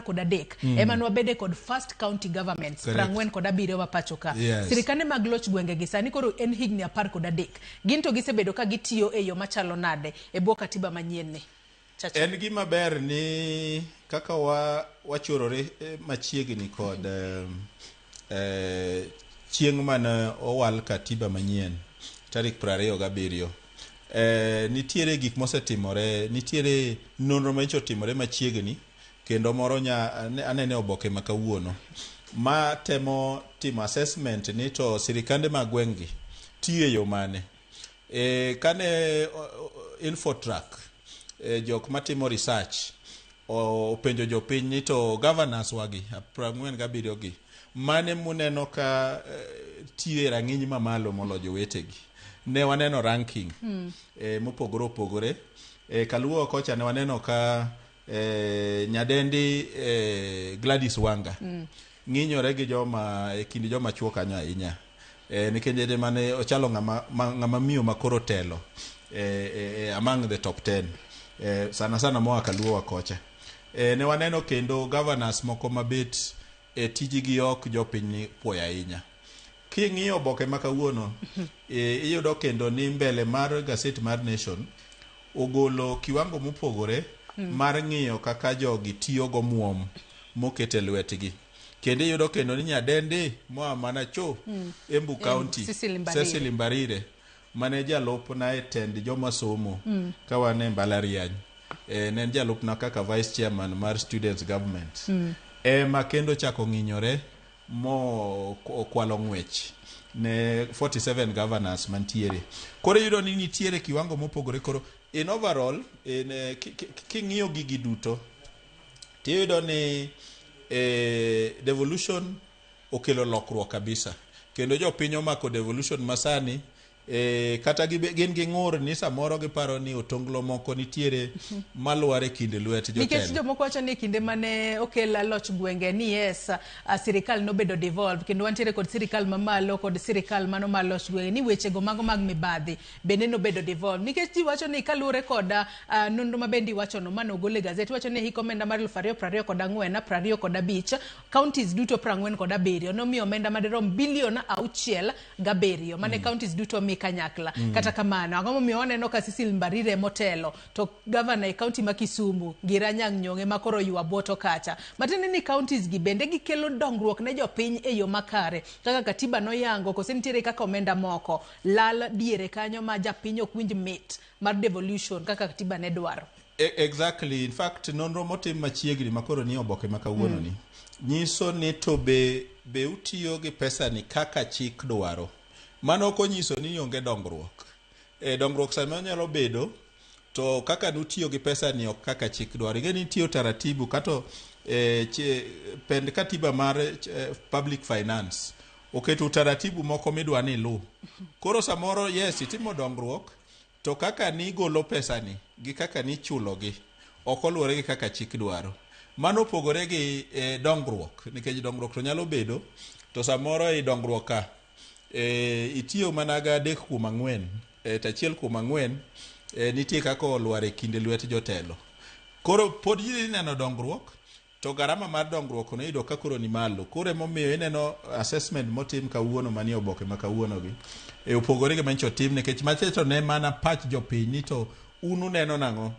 kod adek ema nwabede kod first county governments prang'wen kod abiriyo wa pacho ka. Sirikande mag loch gwenge gi sani koro en higni 10 kod adek. Gin to gisebedo ka gitiyo e yo machalo nade e bwo katiba manyien ni. En gima ber ni kaka wachorore machiegni kod chieng' mane owal katiba manyien tarik 27. Nitiere gik mosetimore, nitiere nonro macho timore machiegni kendo moro anene oboke makawuono ma temo timo assessment ni to sirikande mag gweng'gi tiyo yo mane. Kane Infotrack jok matimo research openjo jopiny ni to governors wagi 47 gi mane muneno ka tiyo rang'iny mamalo molo jowetegi. Ne waneno ranking mopogore opogore. Kaluo kocha ne waneno ka nyadendi Gladys Wanga ng'inyore gi joma kindi joma chuo kanyo ahinya. Nikende mane ochalo ng'ama miyo makoro telo among the top 10. Sana moa Kaluo kocha. Ne waneno kendo governors moko mabet tijigi ok jopiny puoya ahinya. King'iyo oboke makawuono iyudo kendo ni mbele mar gaset mar Nation ogolo kiwango mopogore mar ng'iyo kaka jogi tiyo go muom mokete lwetgi. Kendo iyudo kendo ni nyadendi moa Manacho Embu County Cecily Mbarire mane jalupna e tend joma somo kawane mbalariany. Ne jalupna kaka vice chairman mar students government. Ma kendo chako ng'inyore mo kwalo ng'wech ne 47 governors mantiere. Koro yudo ni nitiere kiwango mopogore. Koro in overall king'iyo gigi duto tiyudo ni devolution okelo lokruok kabisa. Kendo jopiny omako devolution masani kata gin gi ng'ur ni samoro giparo ni otonglo moko nitiere malware kinde lwet jotelo. Nikech jomoko wacho ni kinde mane okela loch gwenge ni yes sirikal nobedo devolve kendo wantiere kod sirikal mamalo kod sirikal mano maloch gwenge ni weche go mago mag mibadhi bende nobedo devolve. Nikech ji wacho ni kalure kod nonro mabendi wacho no mano ogole gazeti wacho ni hik omenda mar 2024 25 counties duto 47 nomiyo omenda madirom bilion 6.7 mane counties duto kanyakla. Kata kamano ang'o momiyo waneno ka Cecily Mbarire motelo to governor e county ma Kisumu Giranyang' Nyong'e makoro ywa boto kacha. Matende ni counties gi bende gikelo dongruok ne jopiny e yo makare kaka katiba noyango kose nitiere kaka omenda moko lal diere kanyo ma japiny ok winj mit mar devolution kaka katiba ne dwaro. Exactly. In fact nonro motim machiegni makoro ni oboke makawuono ni nyiso ni to be utiyo gi pesa ni kaka chik dwaro. Mano konyiso ni onge dongruok. Dongruok sama nyalo bedo to kaka nutiyo gi pesa ni ok kaka chik dwaro. Ingeni tiyo taratibu kato pend katiba mar public finance oketo taratibu moko midwa ni lu. Koro samoro yes itimo dongruok to kaka ni golo pesa ni gi kaka ni chulo gi ok oluwore gi kaka chik dwaro. Mano pogore gi dongruok nikech dongruok to nyalo bedo to samoro i dongruok ka itiyo managa 3 kuom 4 tachiel kuom 4 nitie kaka olware kinde lwet jotelo. Koro pod ji neno dongruok to garama mar dongruok no iyudo ka koro ni malo. Koro emomiyo ineno assessment motim kawuono manie oboke makawuono gi opogore gi mancho tim nikech macheto ne mana pach jopiny ni to unu neno nang'o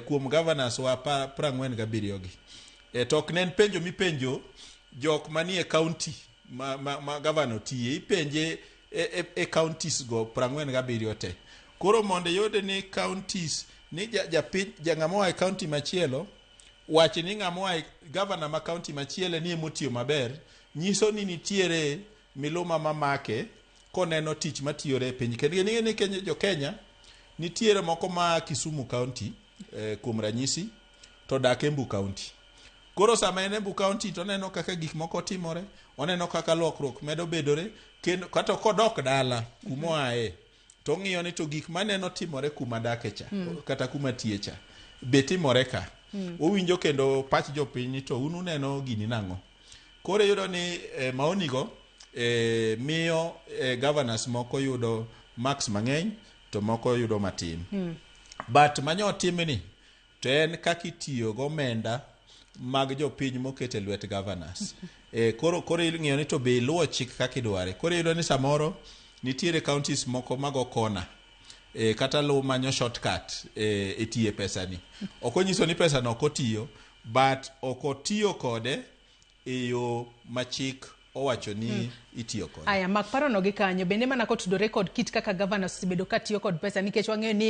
kuom governors wa 47 gi. To ok nen penjo mipenjo jok manie county ma governor tiye ipenje counties go 47 te. Koro monde yode ni counties ni ng'amoa e county machielo wachi ni ng'amoa governor ma county machielo ni emotiyo maber nyiso ni nitiere miluma mamake koneno tich matiyore e piny. Kendo ni Kenya jo Kenya nitiere moko ma Kisumu county kuom ranyisi to dak Embu county. Koro sama en Embu county to neno kaka gik moko timore, oneno kaka lokruok medo bedore kendo kata kodok dala kumoae to ng'iyo ni to gik maneno timore kuma dake cha kata kuma tiecha be timore ka. Owinjo kendo pach jopiny ni to unu neno gini nang'o. Koro yudo ni maonigo miyo governors moko yudo marks mang'eny to moko yudo matin. But manyo timni to en kaka itiyo go omenda mag jopiny mokete lwet governors. Koro ing'iyo ni to be iluwo chik kaka idware. Koro iyudo ni samoro nitiere counties moko mago kona kata luwo manyo shortcut etiye pesani. Ok onyiso ni pesano ok otiyo, but ok otiyo kode e yo machik owacho ni itiyo kode. Aya, mak parono gi kanyo bende mana kotudore kod kit kaka governors bedo katiyo kod pesa nikech wang'eyo ni